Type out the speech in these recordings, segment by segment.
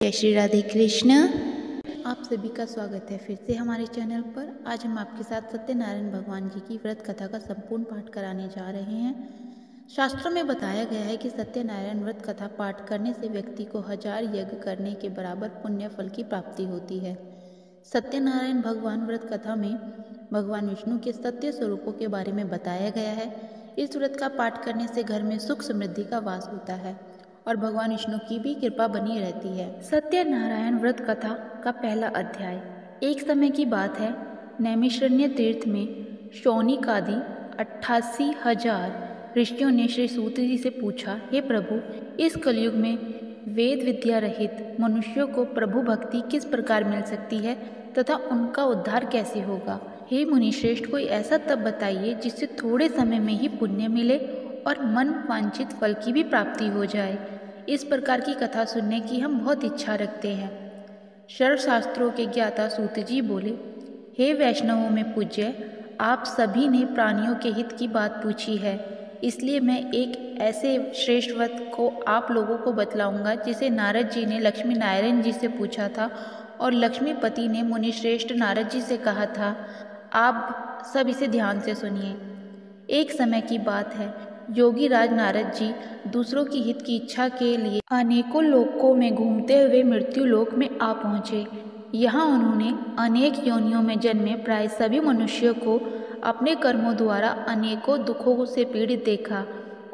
जय श्री राधे कृष्ण। आप सभी का स्वागत है फिर से हमारे चैनल पर। आज हम आपके साथ सत्यनारायण भगवान जी की व्रत कथा का संपूर्ण पाठ कराने जा रहे हैं। शास्त्रों में बताया गया है कि सत्यनारायण व्रत कथा पाठ करने से व्यक्ति को 1000 यज्ञ करने के बराबर पुण्य फल की प्राप्ति होती है। सत्यनारायण भगवान व्रत कथा में भगवान विष्णु के सत्य स्वरूपों के बारे में बताया गया है। इस व्रत का पाठ करने से घर में सुख समृद्धि का वास होता है और भगवान विष्णु की भी कृपा बनी रहती है। सत्यनारायण व्रत कथा का पहला अध्याय। एक समय की बात है, नैमिषारण्य तीर्थ में शौनिक आदि 88,000 ऋषियों ने श्री सूत जी से पूछा, हे प्रभु, इस कलयुग में वेद विद्या रहित मनुष्यों को प्रभु भक्ति किस प्रकार मिल सकती है तथा उनका उद्धार कैसे होगा। हे मुनिश्रेष्ठ, कोई ऐसा तप बताइए जिससे थोड़े समय में ही पुण्य मिले और मन वांछित फल की भी प्राप्ति हो जाए। इस प्रकार की कथा सुनने की हम बहुत इच्छा रखते हैं। सर्वशास्त्रों के ज्ञाता सूत जी बोले, हे वैष्णवों में पूज्य, आप सभी ने प्राणियों के हित की बात पूछी है, इसलिए मैं एक ऐसे श्रेष्ठ व्रत को आप लोगों को बतलाऊंगा जिसे नारद जी ने लक्ष्मी नारायण जी से पूछा था और लक्ष्मीपति ने मुनिश्रेष्ठ नारद जी से कहा था। आप सब इसे ध्यान से सुनिए। एक समय की बात है, योगी राज नारद जी दूसरों की हित की इच्छा के लिए अनेकों लोकों में घूमते हुए मृत्यु लोक में आ पहुँचे। यहाँ उन्होंने अनेक योनियों में जन्मे प्राय सभी मनुष्यों को अपने कर्मों द्वारा अनेकों दुखों से पीड़ित देखा।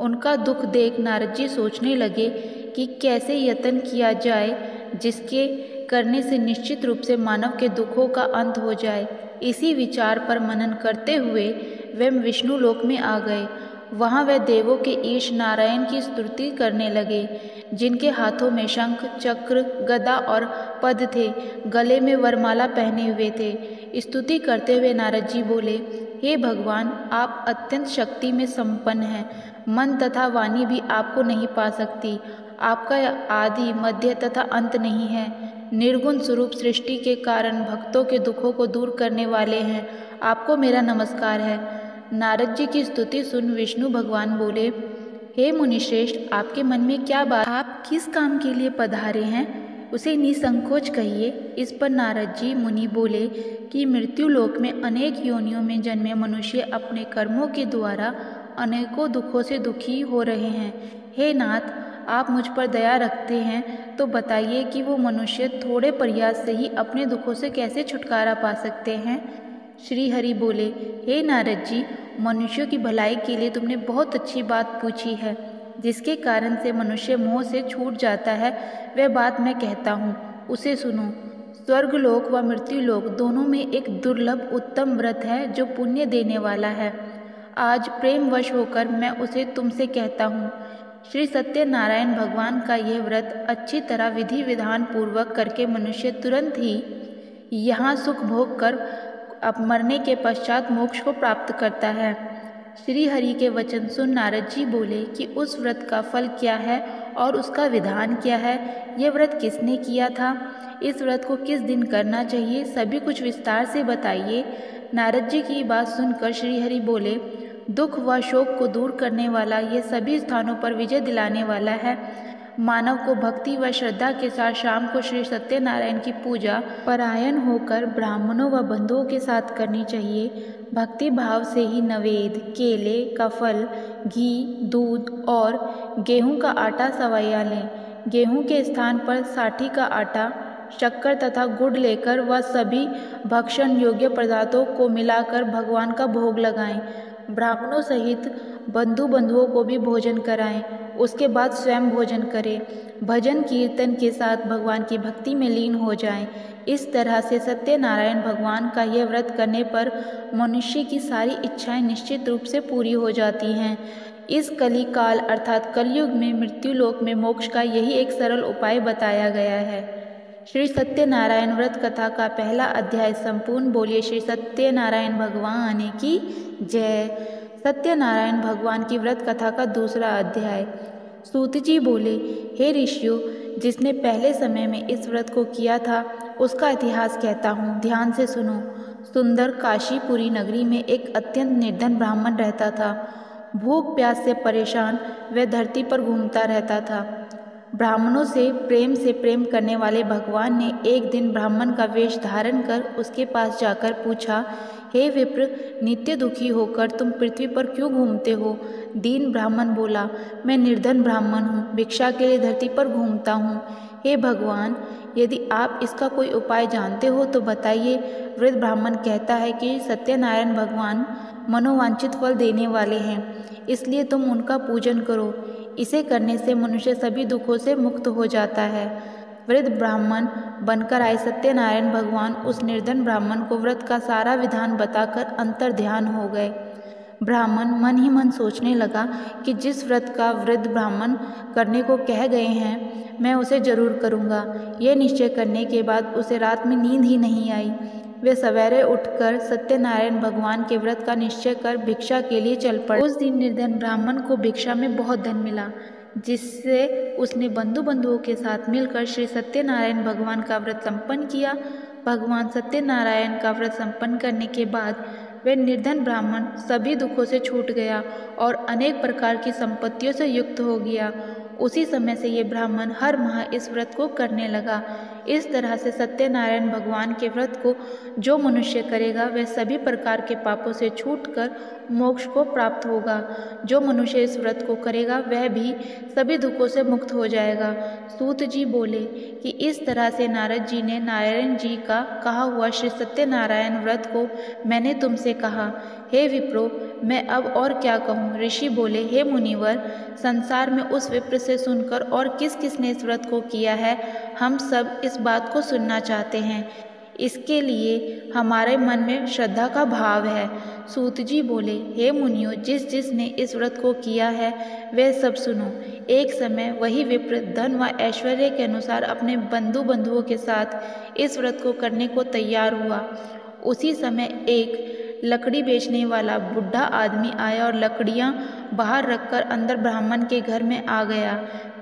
उनका दुख देख नारद जी सोचने लगे कि कैसे यत्न किया जाए जिसके करने से निश्चित रूप से मानव के दुखों का अंत हो जाए। इसी विचार पर मनन करते हुए वे विष्णु लोक में आ गए। वहाँ वे देवों के ईश नारायण की स्तुति करने लगे, जिनके हाथों में शंख, चक्र, गदा और पद थे, गले में वरमाला पहने हुए थे। स्तुति करते हुए नारद जी बोले, हे भगवान, आप अत्यंत शक्ति में संपन्न हैं। मन तथा वाणी भी आपको नहीं पा सकती। आपका आदि मध्य तथा अंत नहीं है। निर्गुण स्वरूप सृष्टि के कारण भक्तों के दुखों को दूर करने वाले हैं। आपको मेरा नमस्कार है। नारद जी की स्तुति सुन विष्णु भगवान बोले, हे मुनिश्रेष्ठ, आपके मन में क्या बात, आप किस काम के लिए पधारे हैं, उसे निसंकोच कहिए। इस पर नारद जी मुनि बोले कि मृत्यु लोक में अनेक योनियों में जन्मे मनुष्य अपने कर्मों के द्वारा अनेकों दुखों से दुखी हो रहे हैं। हे नाथ, आप मुझ पर दया रखते हैं तो बताइए कि वो मनुष्य थोड़े प्रयास से ही अपने दुखों से कैसे छुटकारा पा सकते हैं। श्री हरि बोले, हे नारद जी, मनुष्यों की भलाई के लिए तुमने बहुत अच्छी बात पूछी है। जिसके कारण से मनुष्य मोह से छूट जाता है, वह बात मैं कहता हूँ, उसे सुनो। स्वर्गलोक व मृत्युलोक दोनों में एक दुर्लभ उत्तम व्रत है जो पुण्य देने वाला है। आज प्रेमवश होकर मैं उसे तुमसे कहता हूँ। श्री सत्यनारायण भगवान का यह व्रत अच्छी तरह विधि विधान पूर्वक करके मनुष्य तुरंत ही यहाँ सुख भोग कर अब मरने के पश्चात मोक्ष को प्राप्त करता है। श्री हरि के वचन सुन नारद जी बोले कि उस व्रत का फल क्या है और उसका विधान क्या है, यह व्रत किसने किया था, इस व्रत को किस दिन करना चाहिए, सभी कुछ विस्तार से बताइए। नारद जी की बात सुनकर श्री हरि बोले, दुख व शोक को दूर करने वाला, यह सभी स्थानों पर विजय दिलाने वाला है। मानव को भक्ति व श्रद्धा के साथ शाम को श्री सत्यनारायण की पूजा परायण होकर ब्राह्मणों व बंधुओं के साथ करनी चाहिए। भक्ति भाव से ही नवेद, केले का फल, घी, दूध और गेहूं का आटा सवैया लें। गेहूं के स्थान पर साठी का आटा, शक्कर तथा गुड़ लेकर वह सभी भक्षण योग्य पदार्थों को मिलाकर भगवान का भोग लगाएं। ब्राह्मणों सहित बंधुओं को भी भोजन कराएं। उसके बाद स्वयं भोजन करें। भजन कीर्तन के साथ भगवान की भक्ति में लीन हो जाएं। इस तरह से सत्यनारायण भगवान का यह व्रत करने पर मनुष्य की सारी इच्छाएं निश्चित रूप से पूरी हो जाती हैं। इस कली काल अर्थात कलयुग में मृत्युलोक में मोक्ष का यही एक सरल उपाय बताया गया है। श्री सत्यनारायण व्रत कथा का पहला अध्याय संपूर्ण। बोलिए श्री सत्यनारायण भगवान की जय। सत्यनारायण भगवान की व्रत कथा का दूसरा अध्याय। सूत जी बोले, हे ऋषियों, जिसने पहले समय में इस व्रत को किया था उसका इतिहास कहता हूँ, ध्यान से सुनो। सुंदर काशीपुरी नगरी में एक अत्यंत निर्धन ब्राह्मण रहता था। भूख प्यास से परेशान वह धरती पर घूमता रहता था। ब्राह्मणों से प्रेम करने वाले भगवान ने एक दिन ब्राह्मण का वेश धारण कर उसके पास जाकर पूछा, हे विप्र, नित्य दुखी होकर तुम पृथ्वी पर क्यों घूमते हो? दीन ब्राह्मण बोला, मैं निर्धन ब्राह्मण हूँ, भिक्षा के लिए धरती पर घूमता हूँ। हे भगवान, यदि आप इसका कोई उपाय जानते हो तो बताइए। वृद्ध ब्राह्मण कहता है कि सत्यनारायण भगवान मनोवांछित फल देने वाले हैं, इसलिए तुम उनका पूजन करो। इसे करने से मनुष्य सभी दुखों से मुक्त हो जाता है। वृद्ध ब्राह्मण बनकर आए सत्यनारायण भगवान उस निर्धन ब्राह्मण को व्रत का सारा विधान बताकर अंतर्ध्यान हो गए। ब्राह्मण मन ही मन सोचने लगा कि जिस व्रत का वृद्ध ब्राह्मण करने को कह गए हैं, मैं उसे जरूर करूँगा। यह निश्चय करने के बाद उसे रात में नींद ही नहीं आई। वे सवेरे उठकर सत्यनारायण भगवान के व्रत का निश्चय कर भिक्षा के लिए चल पड़े। उस दिन निर्धन ब्राह्मण को भिक्षा में बहुत धन मिला, जिससे उसने बंधुओं के साथ मिलकर श्री सत्यनारायण भगवान का व्रत संपन्न किया। भगवान सत्यनारायण का व्रत संपन्न करने के बाद वह निर्धन ब्राह्मण सभी दुखों से छूट गया और अनेक प्रकार की संपत्तियों से युक्त हो गया। उसी समय से ये ब्राह्मण हर माह इस व्रत को करने लगा। इस तरह से सत्यनारायण भगवान के व्रत को जो मनुष्य करेगा वह सभी प्रकार के पापों से छूटकर मोक्ष को प्राप्त होगा। जो मनुष्य इस व्रत को करेगा वह भी सभी दुखों से मुक्त हो जाएगा। सूत जी बोले कि इस तरह से नारद जी ने नारायण जी का कहा हुआ श्री सत्यनारायण व्रत को मैंने तुमसे कहा। हे विप्रो, मैं अब और क्या कहूँ? ऋषि बोले, हे मुनिवर, संसार में उस विप्र से सुनकर और किस किस ने इस व्रत को किया है, हम सब इस बात को सुनना चाहते हैं। इसके लिए हमारे मन में श्रद्धा का भाव है। सूत जी बोले, हे मुनियों, जिस जिस ने इस व्रत को किया है वे सब सुनो। एक समय वही विप्र धन व ऐश्वर्य के अनुसार अपने बंधुओं के साथ इस व्रत को करने को तैयार हुआ। उसी समय एक लकड़ी बेचने वाला बुढ़ा आदमी आया और लकड़ियां बाहर रखकर अंदर ब्राह्मण के घर में आ गया।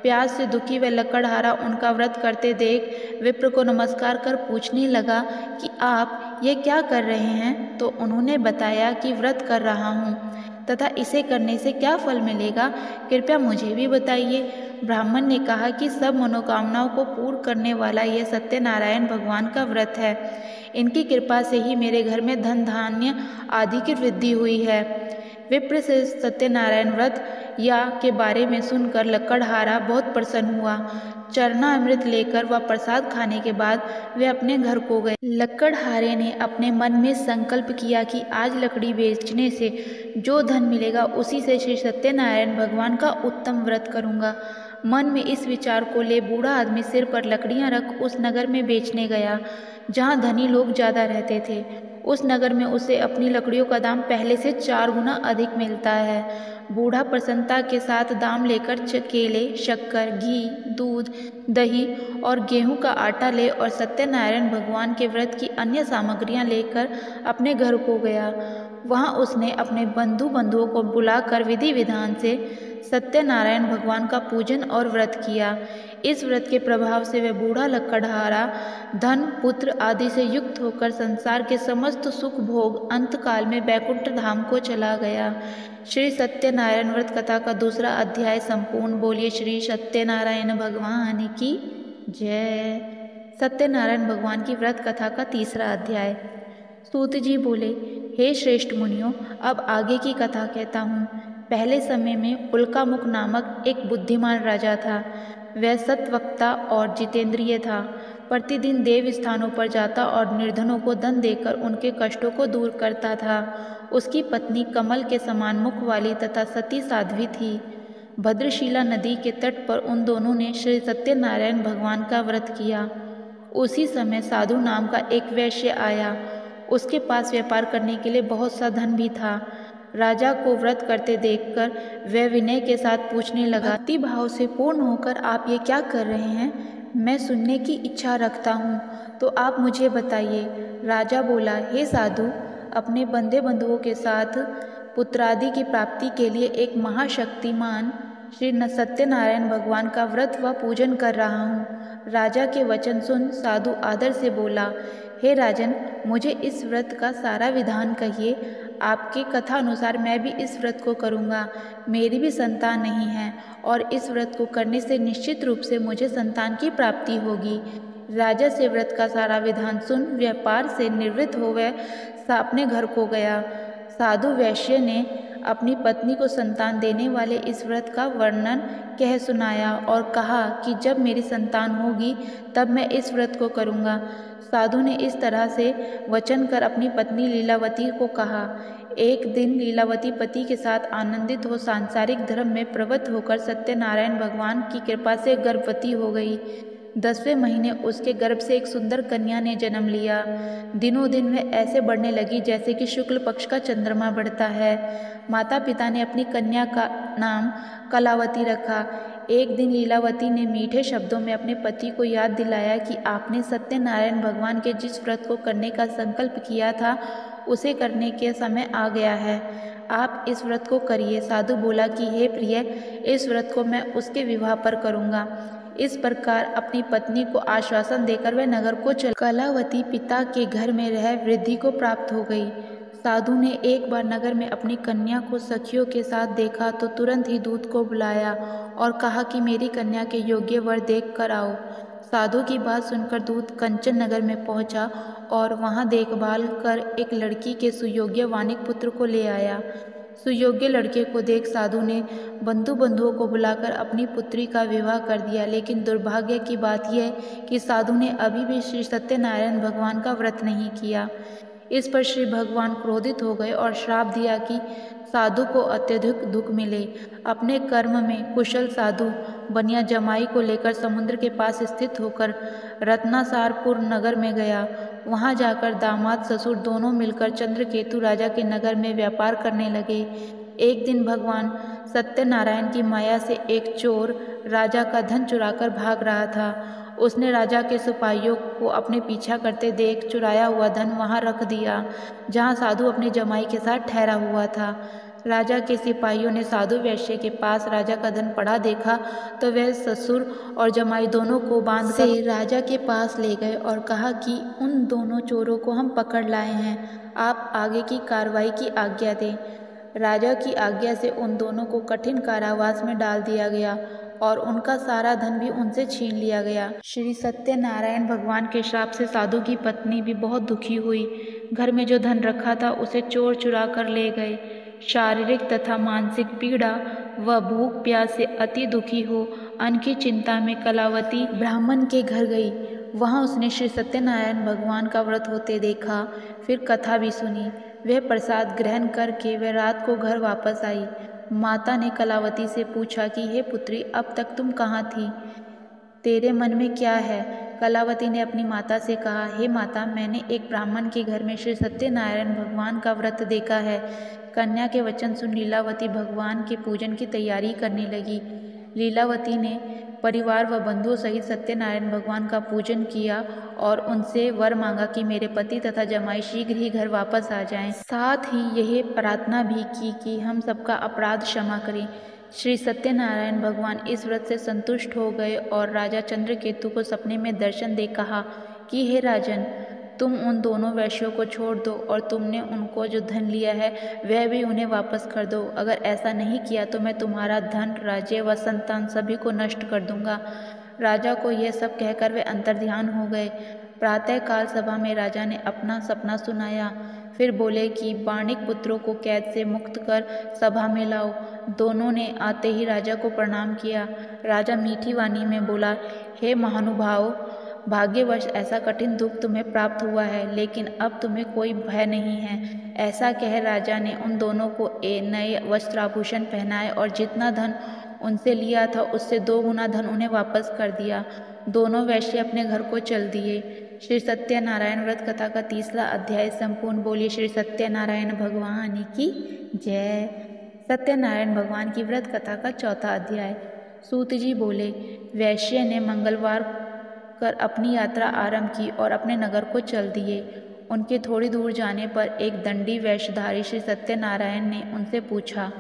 प्यास से दुखी व लकड़हारा उनका व्रत करते देख विप्र को नमस्कार कर पूछने लगा कि आप ये क्या कर रहे हैं? तो उन्होंने बताया कि व्रत कर रहा हूँ तथा इसे करने से क्या फल मिलेगा, कृपया मुझे भी बताइए। ब्राह्मण ने कहा कि सब मनोकामनाओं को पूर्ण करने वाला यह सत्यनारायण भगवान का व्रत है। इनकी कृपा से ही मेरे घर में धन धान्य आदि की वृद्धि हुई है। विप्र से सत्यनारायण व्रत के बारे में सुनकर लकड़हारा बहुत प्रसन्न हुआ। चरणामृत लेकर व प्रसाद खाने के बाद वे अपने घर को गए। लकड़हारे ने अपने मन में संकल्प किया कि आज लकड़ी बेचने से जो धन मिलेगा उसी से श्री सत्यनारायण भगवान का उत्तम व्रत करूंगा। मन में इस विचार को ले बूढ़ा आदमी सिर पर लकड़ियां रख उस नगर में बेचने गया जहां धनी लोग ज़्यादा रहते थे। उस नगर में उसे अपनी लकड़ियों का दाम पहले से 4 गुना अधिक मिलता है। बूढ़ा प्रसन्नता के साथ दाम लेकर केले, शक्कर, घी, दूध, दही और गेहूं का आटा ले और सत्यनारायण भगवान के व्रत की अन्य सामग्रियां लेकर अपने घर को गया। वहां उसने अपने बंधुओं को बुलाकर विधि विधान से सत्यनारायण भगवान का पूजन और व्रत किया। इस व्रत के प्रभाव से वह बूढ़ा लकड़हारा धन, पुत्र आदि से युक्त होकर संसार के समस्त सुख भोग अंतकाल में बैकुंठ धाम को चला गया। श्री सत्यनारायण व्रत कथा का दूसरा अध्याय संपूर्ण। बोलिए श्री सत्यनारायण भगवान की जय। सत्यनारायण भगवान की व्रत कथा का तीसरा अध्याय। सूत जी बोले, हे श्रेष्ठ मुनियों, अब आगे की कथा कहता हूँ। पहले समय में उल्कामुख नामक एक बुद्धिमान राजा था। वह सत्वक्ता और जितेंद्रिय था। प्रतिदिन देव स्थानों पर जाता और निर्धनों को धन देकर उनके कष्टों को दूर करता था। उसकी पत्नी कमल के समान मुख वाली तथा सती साध्वी थी। भद्रशिला नदी के तट पर उन दोनों ने श्री सत्यनारायण भगवान का व्रत किया। उसी समय साधु नाम का एक वैश्य आया। उसके पास व्यापार करने के लिए बहुत सा धन भी था। राजा को व्रत करते देखकर वह विनय के साथ पूछने लगा, भक्ति भाव से पूर्ण होकर आप ये क्या कर रहे हैं? मैं सुनने की इच्छा रखता हूँ, तो आप मुझे बताइए। राजा बोला, हे साधु, अपने बंधुओं के साथ पुत्रादि की प्राप्ति के लिए एक महाशक्तिमान श्री सत्यनारायण भगवान का व्रत व पूजन कर रहा हूँ। राजा के वचन सुन साधु आदर से बोला, हे राजन, मुझे इस व्रत का सारा विधान कहिए। आपके कथा अनुसार मैं भी इस व्रत को करूँगा। मेरी भी संतान नहीं है और इस व्रत को करने से निश्चित रूप से मुझे संतान की प्राप्ति होगी। राजा से व्रत का सारा विधान सुन व्यापार से निवृत्त हो वह अपने घर को गया। साधु वैश्य ने अपनी पत्नी को संतान देने वाले इस व्रत का वर्णन कह सुनाया और कहा कि जब मेरी संतान होगी तब मैं इस व्रत को करूँगा। साधु ने इस तरह से वचन कर अपनी पत्नी लीलावती को कहा। एक दिन लीलावती पति के साथ आनंदित हो सांसारिक धर्म में प्रवृत्त होकर सत्यनारायण भगवान की कृपा से गर्भवती हो गई। 10वें महीने उसके गर्भ से एक सुंदर कन्या ने जन्म लिया। दिनों दिन वह ऐसे बढ़ने लगी जैसे कि शुक्ल पक्ष का चंद्रमा बढ़ता है। माता पिता ने अपनी कन्या का नाम कलावती रखा। एक दिन लीलावती ने मीठे शब्दों में अपने पति को याद दिलाया कि आपने सत्यनारायण भगवान के जिस व्रत को करने का संकल्प किया था उसे करने के समय आ गया है। आप इस व्रत को करिए। साधु बोला कि हे प्रिय, इस व्रत को मैं उसके विवाह पर करूँगा। इस प्रकार अपनी पत्नी को आश्वासन देकर वह नगर को चल। कलावती पिता के घर में रह वृद्धि को प्राप्त हो गई। साधु ने एक बार नगर में अपनी कन्या को सखियों के साथ देखा तो तुरंत ही दूत को बुलाया और कहा कि मेरी कन्या के योग्य वर देख कर आओ। साधु की बात सुनकर दूत कंचन नगर में पहुंचा और वहां देखभाल कर एक लड़की के सुयोग्य वानिक पुत्र को ले आया। सुयोग्य लड़के को देख साधु ने बंधुओं को बुलाकर अपनी पुत्री का विवाह कर दिया। लेकिन दुर्भाग्य की बात यह कि साधु ने अभी भी श्री सत्यनारायण भगवान का व्रत नहीं किया। इस पर श्री भगवान क्रोधित हो गए और श्राप दिया कि साधु को अत्यधिक दुख मिले। अपने कर्म में कुशल साधु बनिया जमाई को लेकर समुद्र के पास स्थित होकर रत्नासारपुर नगर में गया। वहां जाकर दामाद ससुर दोनों मिलकर चंद्रकेतु राजा के नगर में व्यापार करने लगे। एक दिन भगवान सत्यनारायण की माया से एक चोर राजा का धन चुराकर भाग रहा था। उसने राजा के सिपाहियों को अपने पीछा करते देख चुराया हुआ धन वहां रख दिया जहां साधु अपने जमाई के साथ ठहरा हुआ था। राजा के सिपाहियों ने साधु वैश्य के पास राजा का धन पड़ा देखा तो वह ससुर और जमाई दोनों को बांध कर राजा के पास ले गए और कहा कि उन दोनों चोरों को हम पकड़ लाए हैं, आप आगे की कार्रवाई की आज्ञा दें। राजा की आज्ञा से उन दोनों को कठिन कारावास में डाल दिया गया और उनका सारा धन भी उनसे छीन लिया गया। श्री सत्यनारायण भगवान के श्राप से साधु की पत्नी भी बहुत दुखी हुई। घर में जो धन रखा था उसे चोर चुरा कर ले गए। शारीरिक तथा मानसिक पीड़ा व भूख प्यास से अति दुखी हो अन्न की चिंता में कलावती ब्राह्मण के घर गई। वहां उसने श्री सत्यनारायण भगवान का व्रत होते देखा। फिर कथा भी सुनी। वह प्रसाद ग्रहण करके वह रात को घर वापस आई। माता ने कलावती से पूछा कि हे पुत्री, अब तक तुम कहाँ थी? तेरे मन में क्या है? कलावती ने अपनी माता से कहा, हे माता, मैंने एक ब्राह्मण के घर में श्री सत्यनारायण भगवान का व्रत देखा है। कन्या के वचन सुन लीलावती भगवान के पूजन की तैयारी करने लगी। लीलावती ने परिवार व बंधुओं सहित सत्यनारायण भगवान का पूजन किया और उनसे वर मांगा कि मेरे पति तथा जमाई शीघ्र ही घर वापस आ जाएं। साथ ही यह प्रार्थना भी की कि हम सबका अपराध क्षमा करें। श्री सत्यनारायण भगवान इस व्रत से संतुष्ट हो गए और राजा चंद्रकेतु को सपने में दर्शन दे कहा कि हे राजन, तुम उन दोनों वैश्यों को छोड़ दो और तुमने उनको जो धन लिया है वह भी उन्हें वापस कर दो। अगर ऐसा नहीं किया तो मैं तुम्हारा धन, राज्य व संतान सभी को नष्ट कर दूंगा। राजा को यह सब कहकर वे अंतर्ध्यान हो गए। प्रातःकाल सभा में राजा ने अपना सपना सुनाया। फिर बोले कि बाणिक पुत्रों को कैद से मुक्त कर सभा में लाओ। दोनों ने आते ही राजा को प्रणाम किया। राजा मीठी वाणी में बोला, हे महानुभाव, भाग्यवश ऐसा कठिन दुख तुम्हें प्राप्त हुआ है, लेकिन अब तुम्हें कोई भय नहीं है। ऐसा कह राजा ने उन दोनों को नए वस्त्राभूषण पहनाए और जितना धन उनसे लिया था उससे 2 गुना धन उन्हें वापस कर दिया। दोनों वैश्य अपने घर को चल दिए। श्री सत्यनारायण व्रत कथा का 30वां अध्याय संपूर्ण। बोलिए श्री सत्यनारायण भगवान की जय। सत्यनारायण भगवान की व्रत कथा का 4वां अध्याय। सूत जी बोले, वैश्य ने मंगलवार कर अपनी यात्रा आरंभ की और अपने नगर को चल दिए। उनके थोड़ी दूर जाने पर एक दंडी वेशधारी श्री सत्यनारायण ने उनसे पूछा,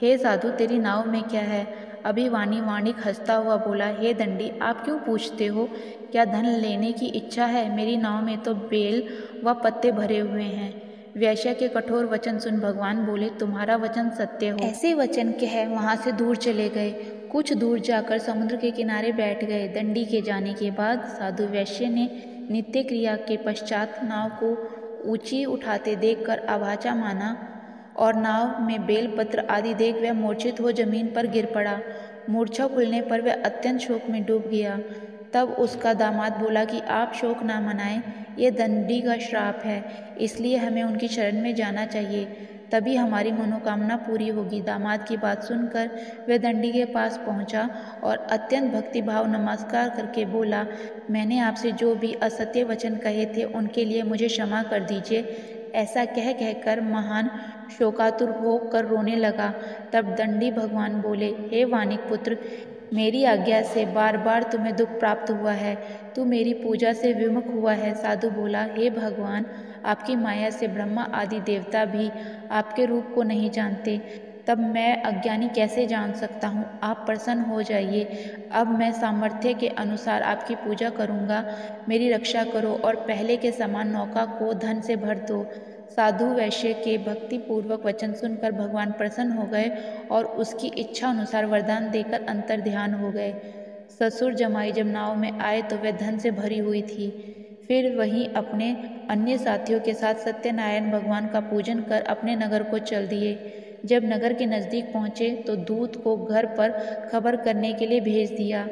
हे साधु, तेरी नाव में क्या है? अभिमानी वाणिक हंसता हुआ बोला, हे दंडी, आप क्यों पूछते हो? क्या धन लेने की इच्छा है? मेरी नाव में तो बेल व पत्ते भरे हुए हैं। वैश्य के कठोर वचन सुन भगवान बोले, तुम्हारा वचन सत्य हो। ऐसे वचन कह वहां से दूर चले गए। कुछ दूर जाकर समुद्र के किनारे बैठ गए। दंडी के जाने के बाद साधु वैश्य ने नित्य क्रिया के पश्चात नाव को ऊंची उठाते देखकर अभाचा माना और नाव में बेलपत्र आदि देख वह मूर्छित हो जमीन पर गिर पड़ा। मूर्छा खुलने पर वह अत्यंत शोक में डूब गया। तब उसका दामाद बोला कि आप शोक ना मनाएं, ये दंडी का श्राप है, इसलिए हमें उनकी शरण में जाना चाहिए, तभी हमारी मनोकामना पूरी होगी। दामाद की बात सुनकर वह दंडी के पास पहुंचा और अत्यंत भक्तिभाव नमस्कार करके बोला, मैंने आपसे जो भी असत्य वचन कहे थे उनके लिए मुझे क्षमा कर दीजिए। ऐसा कह कहकर महान शोकातुर होकर रोने लगा। तब दंडी भगवान बोले, हे वानिक पुत्र, मेरी आज्ञा से बार बार तुम्हें दुख प्राप्त हुआ है, तू मेरी पूजा से विमुख हुआ है। साधु बोला, हे भगवान, आपकी माया से ब्रह्मा आदि देवता भी आपके रूप को नहीं जानते, तब मैं अज्ञानी कैसे जान सकता हूँ? आप प्रसन्न हो जाइए, अब मैं सामर्थ्य के अनुसार आपकी पूजा करूँगा। मेरी रक्षा करो और पहले के समान नौका को धन से भर दो। साधु वैश्य के भक्ति पूर्वक वचन सुनकर भगवान प्रसन्न हो गए और उसकी इच्छा अनुसार वरदान देकर अंतर्ध्यान हो गए। ससुर जमाई जब नाव में आए तो वह धन से भरी हुई थी। फिर वहीं अपने अन्य साथियों के साथ सत्यनारायण भगवान का पूजन कर अपने नगर को चल दिए। जब नगर के नज़दीक पहुँचे तो दूत को घर पर खबर करने के लिए भेज दिया।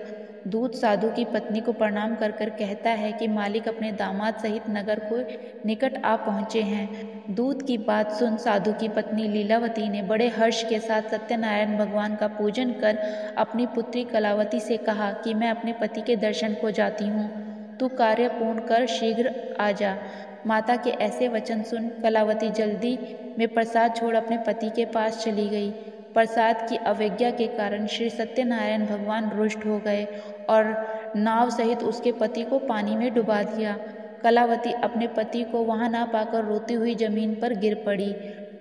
दूत साधु की पत्नी को प्रणाम कर कर कहता है कि मालिक अपने दामाद सहित नगर को निकट आ पहुँचे हैं। दूत की बात सुन साधु की पत्नी लीलावती ने बड़े हर्ष के साथ सत्यनारायण भगवान का पूजन कर अपनी पुत्री कलावती से कहा कि मैं अपने पति के दर्शन को जाती हूँ, तू कार्य पूर्ण कर शीघ्र आ जा। माता के ऐसे वचन सुन कलावती जल्दी में प्रसाद छोड़ अपने पति के पास चली गई। प्रसाद की अवज्ञा के कारण श्री सत्यनारायण भगवान रुष्ट हो गए और नाव सहित उसके पति को पानी में डुबा दिया। कलावती अपने पति को वहां ना पाकर रोती हुई जमीन पर गिर पड़ी।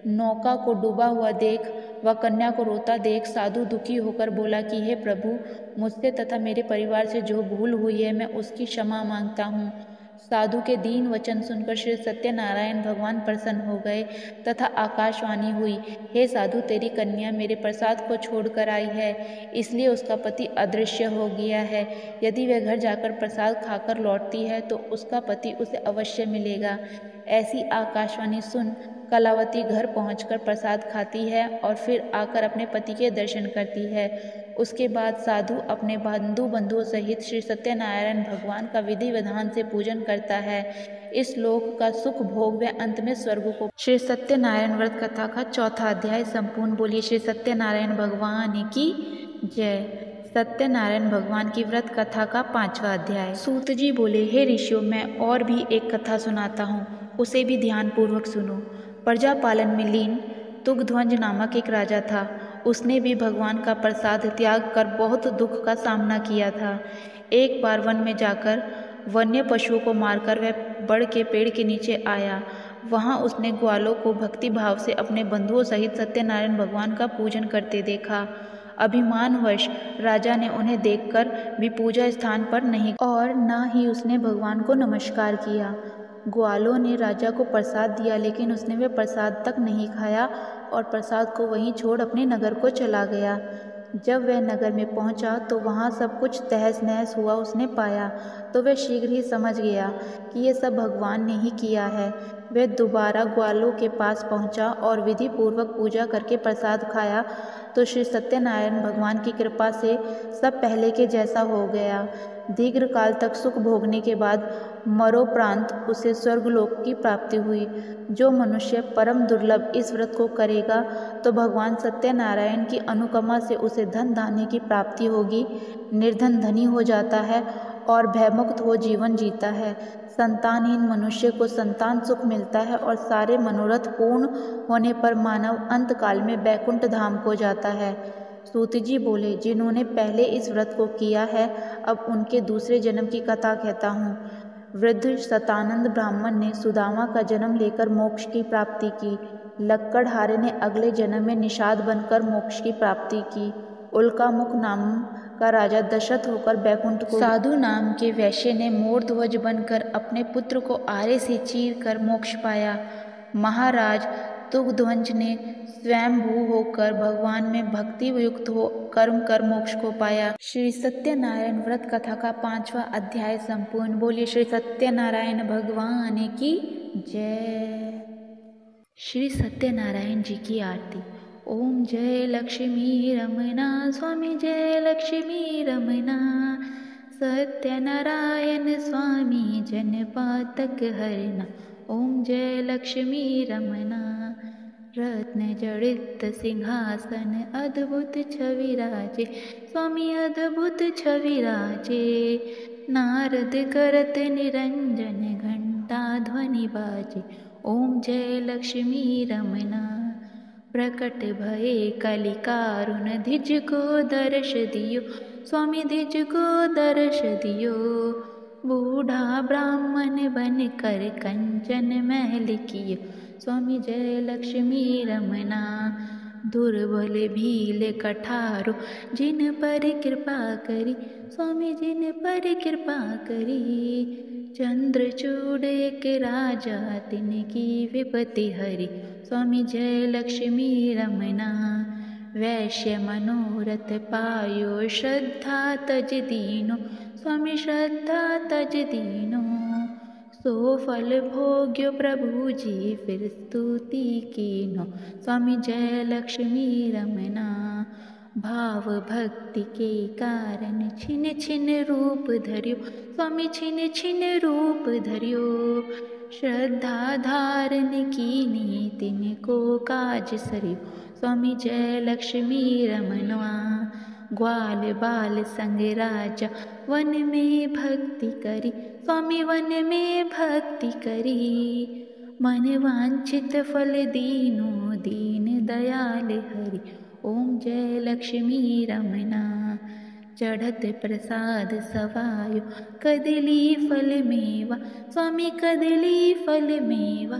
नौका को डूबा हुआ देख व कन्या को रोता देख साधु दुखी होकर बोला कि हे प्रभु, मुझसे तथा मेरे परिवार से जो भूल हुई है मैं उसकी क्षमा मांगता हूँ। साधु के दीन वचन सुनकर श्री सत्यनारायण भगवान प्रसन्न हो गए तथा आकाशवाणी हुई, हे साधु, तेरी कन्या मेरे प्रसाद को छोड़कर आई है, इसलिए उसका पति अदृश्य हो गया है। यदि वह घर जाकर प्रसाद खाकर लौटती है तो उसका पति उसे अवश्य मिलेगा। ऐसी आकाशवाणी सुन कलावती घर पहुंचकर प्रसाद खाती है और फिर आकर अपने पति के दर्शन करती है। उसके बाद साधु अपने बंधुओं सहित श्री सत्यनारायण भगवान का विधि विधान से पूजन करता है। इस लोक का सुख भोग व अंत में स्वर्ग को। श्री सत्यनारायण व्रत कथा का चौथा अध्याय संपूर्ण। बोलिए श्री सत्यनारायण भगवान की जय। सत्यनारायण भगवान की व्रत कथा का 5वां अध्याय। सूत जी बोले, हे ऋषियों, मैं और भी एक कथा सुनाता हूँ, उसे भी ध्यान पूर्वक सुनो। प्रजा पालन में लीन तुगध्वज नामक एक राजा था। उसने भी भगवान का प्रसाद त्याग कर बहुत दुख का सामना किया था। एक बार वन में जाकर वन्य पशुओं को मारकर वह बड़ के पेड़ के नीचे आया। वहाँ उसने ग्वालों को भक्ति भाव से अपने बंधुओं सहित सत्यनारायण भगवान का पूजन करते देखा। अभिमानवश राजा ने उन्हें देखकर भी पूजा स्थान पर नहीं और न ही उसने भगवान को नमस्कार किया। ग्वालों ने राजा को प्रसाद दिया, लेकिन उसने वह प्रसाद तक नहीं खाया और प्रसाद को वहीं छोड़ अपने नगर को चला गया। जब वह नगर में पहुंचा तो वहां सब कुछ तहस नहस हुआ उसने पाया, तो वह शीघ्र ही समझ गया कि ये सब भगवान ने ही किया है। वह दोबारा ग्वालों के पास पहुंचा और विधि पूर्वक पूजा करके प्रसाद खाया तो श्री सत्यनारायण भगवान की कृपा से सब पहले के जैसा हो गया। दीर्घ काल तक सुख भोगने के बाद मरोपरांत उसे स्वर्गलोक की प्राप्ति हुई। जो मनुष्य परम दुर्लभ इस व्रत को करेगा तो भगवान सत्यनारायण की अनुकंपा से उसे धन धान्य की प्राप्ति होगी, निर्धन धनी हो जाता है और भयमुक्त हो जीवन जीता है। संतानहीन मनुष्य को संतान सुख मिलता है और सारे मनोरथ पूर्ण होने पर मानव अंत काल में बैकुंठ धाम को जाता है। सूत जी बोले, जिन्होंने पहले इस व्रत को किया है, अब उनके दूसरे जन्म की कथा कहता हूँ। वृद्ध शतानंद ब्राह्मण ने सुदामा का जन्म लेकर मोक्ष की प्राप्ति की। लक्कड़हारे ने अगले जन्म में निषाद बनकर मोक्ष की प्राप्ति की। उल्कामुख नाम का राजा दशरथ होकर बैकुंठ को साधु नाम के वैश्य ने मोर ध्वज बनकर अपने पुत्र को आरे से चीर कर मोक्ष पाया। महाराज तुंगध्वज ने स्वयंभू होकर भगवान में भक्ति युक्त हो कर्म कर मोक्ष को पाया। श्री सत्यनारायण व्रत कथा का 5वां अध्याय संपूर्ण। बोलिए श्री सत्यनारायण भगवान की जय। श्री सत्यनारायण जी की आरती। ओम जय लक्ष्मी रमना स्वामी जय लक्ष्मी रमना, सत्यनारायण स्वामी जन पातक हरना। ओम जय लक्ष्मी रमना, रत्न जड़ित सिंहासन अद्भुत छवि राजे, स्वामी अद्भुत छवि राजे। नारद करत निरंजन घंटा ध्वनि बाजे। ओम जय लक्ष्मी रमना, प्रकट भये कलिकारुण धिज को दर्श दियो, स्वामी धिज को दर्श दियो। बूढ़ा ब्राह्मण बन कर कंचन महल कियो, स्वामी जय लक्ष्मी रमना। दुर्बल भील कठारो जिन पर कृपा करी, स्वामी जिन पर कृपा करी। चंद्रचूड़ एक राजा तिनकी विपत्ति हरी, स्वामी जय लक्ष्मी रमना। वैश्य मनोरथ पायो श्रद्धा तज दीनो, स्वामी श्रद्धा तज दीनो। सो फल भोग्यो प्रभु जी फिर स्तुति कीनो, स्वामी जय लक्ष्मी रमना। भाव भक्ति के कारण छिन छिन रूप धर्यो, स्वामी छिन छिन रूप धर्यो। श्रद्धा धारण कीनी तिनको काज सरियो, स्वामी जय लक्ष्मी रमनवा। ग्वाल बाल संग राजा वन में भक्ति करी, स्वामी वन में भक्ति करी। मन वांछित फल दीनो दीन दयाल हरि, ओम जय लक्ष्मी रमना। चढ़त प्रसाद सवायो कदली फल मेवा, स्वामी कदली फल मेवा।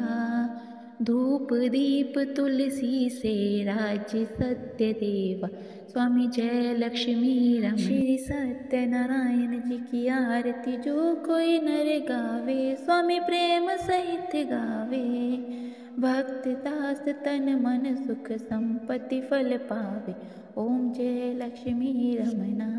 धूप दीप तुलसी से राज्य सत्य देवा, स्वामी जय लक्ष्मी रमना। श्री सत्यनारायण जी की आरती जो कोई नर गावे, स्वामी प्रेम सहित गावे। भक्त दास तन मन सुख संपत्ति फल पावे, ओम जय लक्ष्मी रमना।